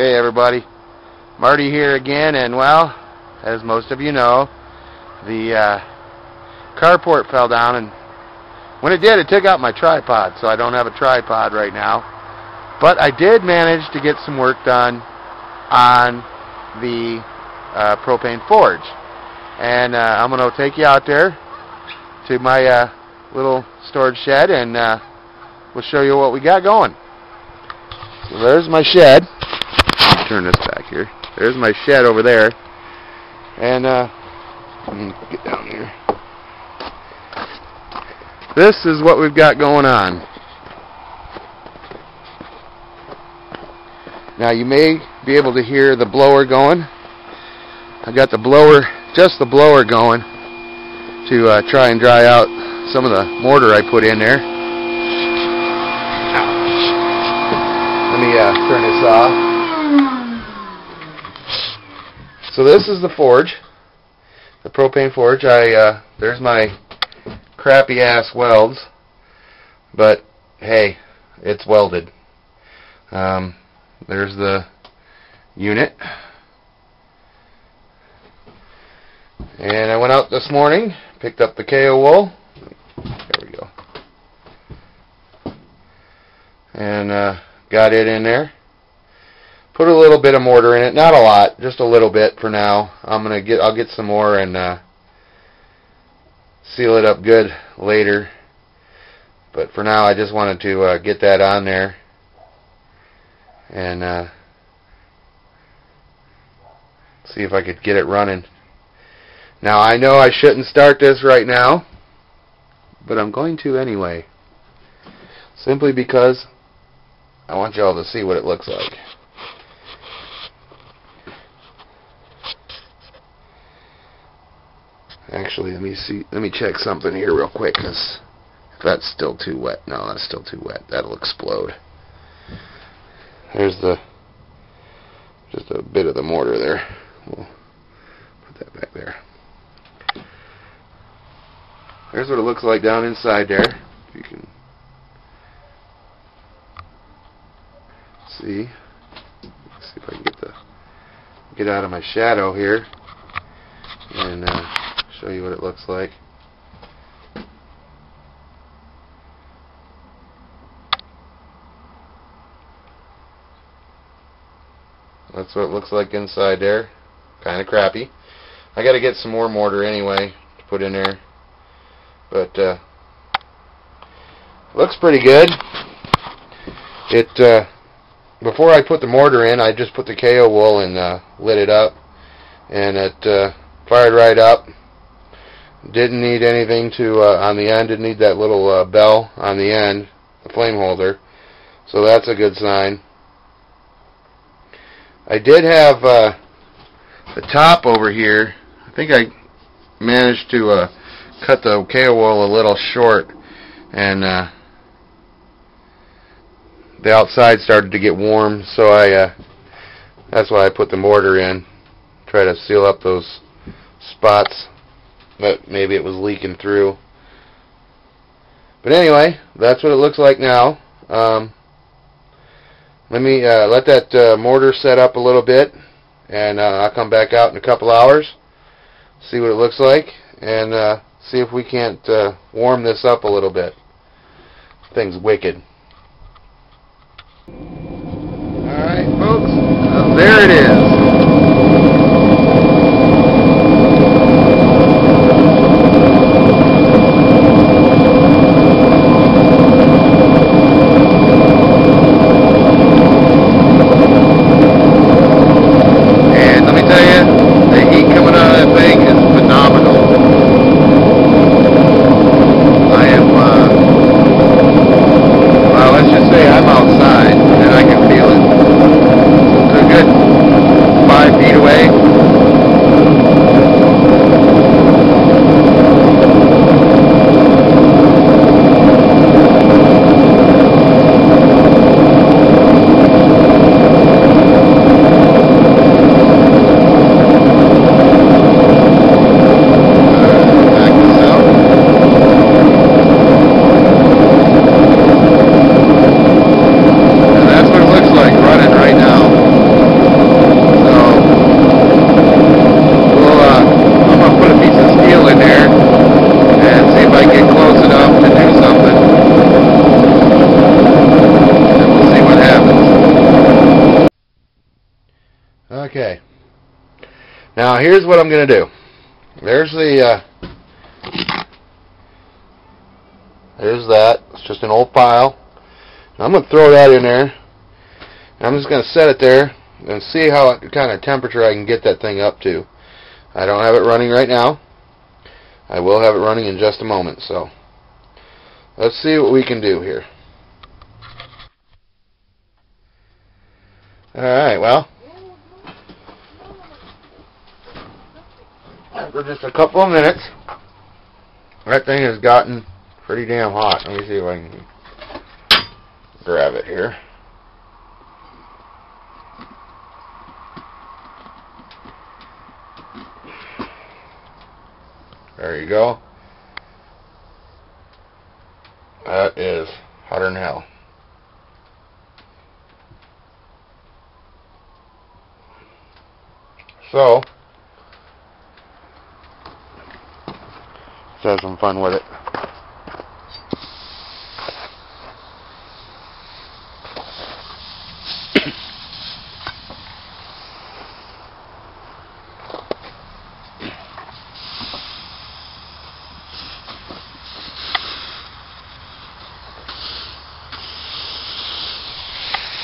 Hey everybody, Marty here again, and well, as most of you know, the carport fell down, and when it did, it took out my tripod, so I don't have a tripod right now. But I did manage to get some work done on the propane forge, and I'm going to take you out there to my little storage shed, and we'll show you what we got going. So there's my shed. Let me turn this back here. There's my shed over there, and let me get down here. This is what we've got going on. Now you may be able to hear the blower going. I got the blower, just the blower going to try and dry out some of the mortar I put in there. Let me turn this off. So this is the forge, the propane forge. There's my crappy ass welds, but hey, it's welded. There's the unit, and I went out this morning, picked up the KO wool. There we go, and got it in there. Put a little bit of mortar in it, not a lot, just a little bit for now. I'll get some more and seal it up good later. But for now, I just wanted to get that on there and see if I could get it running. Now I know I shouldn't start this right now, but I'm going to anyway, simply because I want y'all to see what it looks like. Actually, let me check something here real quick, because if that's still too wet, no, that's still too wet, that'll explode. There's just a bit of the mortar there. We'll put that back there. There's what it looks like down inside there. You can see. Let's see if I can get out of my shadow here and show you what it looks like. That's what it looks like inside there. Kind of crappy. I got to get some more mortar anyway to put in there, but looks pretty good. Before I put the mortar in, I just put the KO wool and lit it up, and it fired right up. Didn't need anything to on the end. Didn't need that little bell on the end, the flame holder. So that's a good sign. I did have the top over here. I think I managed to cut the KO wool a little short, and the outside started to get warm. So that's why I put the mortar in, try to seal up those spots that maybe it was leaking through. But anyway, that's what it looks like now. Let me let that mortar set up a little bit, and I'll come back out in a couple hours, see what it looks like, and see if we can't warm this up a little bit. Thing's wicked. Alright folks, there it is. I'm outside and I can feel it. So good. Okay. Now here's what I'm going to do. There's the there's that. It's just an old file. I'm going to throw that in there. I'm just going to set it there and see how kind of temperature I can get that thing up to. I don't have it running right now. I will have it running in just a moment. So let's see what we can do here. Alright, well, after just a couple of minutes, that thing has gotten pretty damn hot. Let me see if I can grab it here. There you go. That is hotter than hell. So, let's have some fun with it.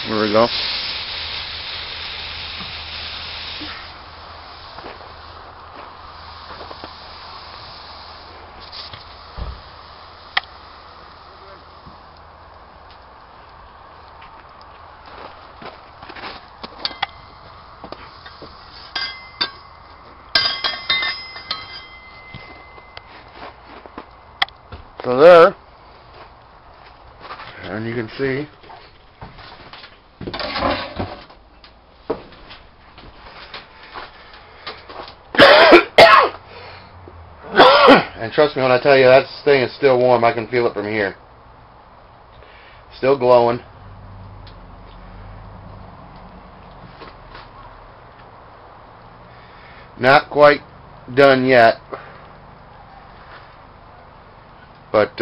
Here we go. So there, and you can see and trust me when I tell you that thing is still warm. I can feel it from here. Still glowing. Not quite done yet. But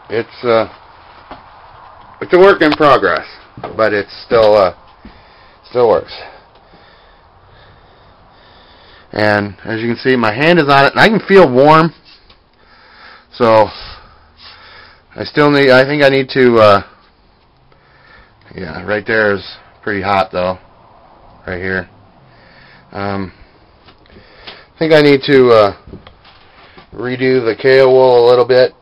it's a work in progress, but it's still works. And as you can see, my hand is on it, and I can feel warm. So I think I need to. Yeah, right there is pretty hot though. Right here. I think I need to redo the kale wool a little bit.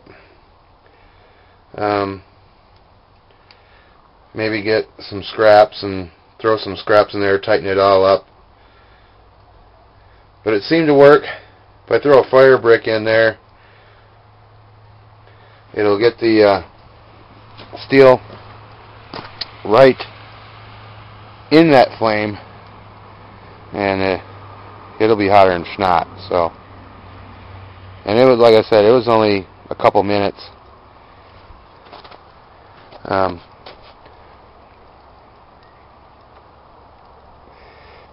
Maybe get some scraps and throw some scraps in there, tighten it all up. But it seemed to work. If I throw a fire brick in there, it'll get the steel right in that flame, and it'll be hotter than snot. So, and it was, like I said, it was only a couple minutes.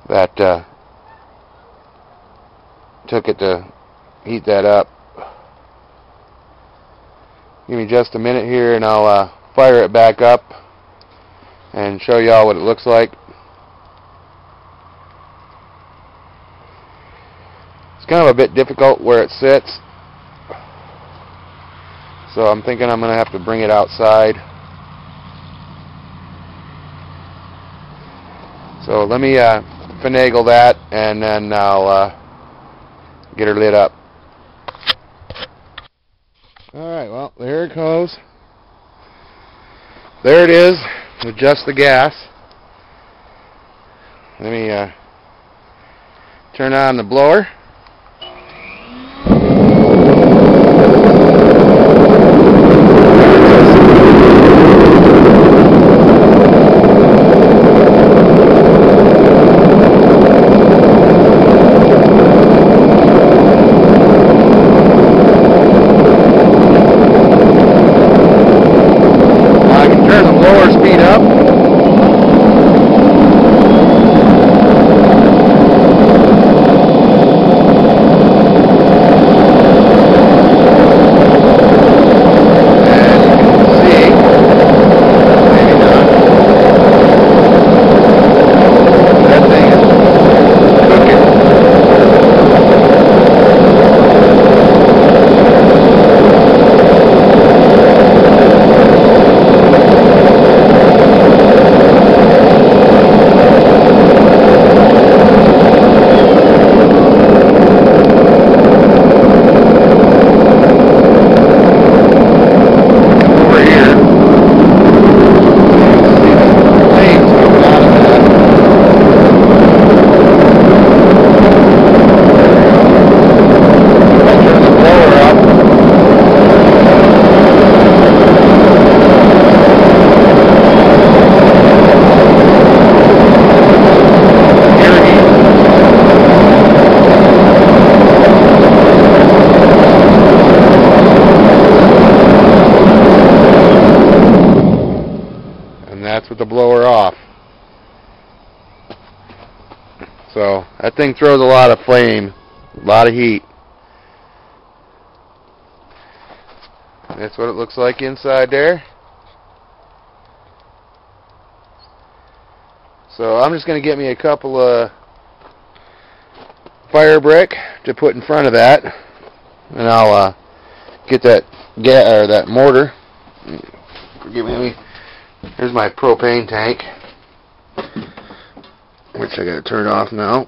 That took it to heat that up. Give me just a minute here, and I'll fire it back up and show y'all what it looks like. It's kind of a bit difficult where it sits, so I'm thinking I'm going to have to bring it outside. So let me finagle that, and then I'll get her lit up. Alright, well, there it goes. There it is, with just the gas. Let me turn on the blower. and that's with the blower off. So that thing throws a lot of flame, a lot of heat. That's what it looks like inside there. So I'm just going to get me a couple of fire brick to put in front of that, and I'll get that mortar. Forgive me. Here's my propane tank, which I got to turn off now.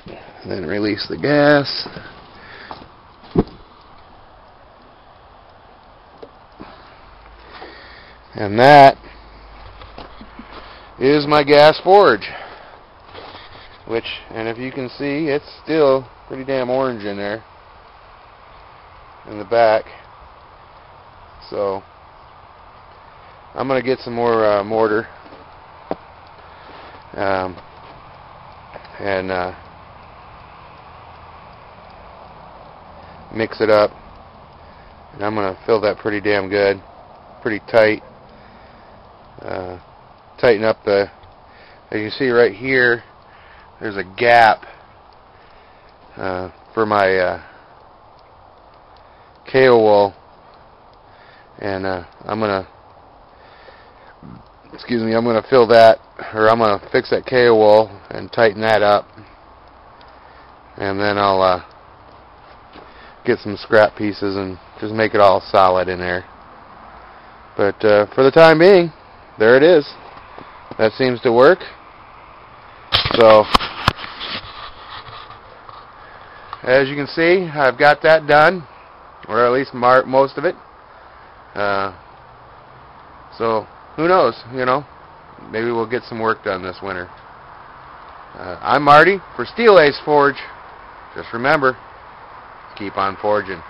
And then release the gas. And that is my gas forge, and if you can see, it's still pretty damn orange in there in the back. So I'm going to get some more mortar and mix it up, and I'm going to fill that pretty damn good, pretty tight. Tighten up as you see right here, there's a gap for my KO-wall, and I'm gonna fill that, or I'm gonna fix that KO-wall and tighten that up, and then I'll get some scrap pieces and just make it all solid in there. But for the time being, there it is. That seems to work. So, as you can see, I've got that done, or at least most of it. So, who knows, maybe we'll get some work done this winter. I'm Marty for Steel Ace Forge. Just remember, keep on forging.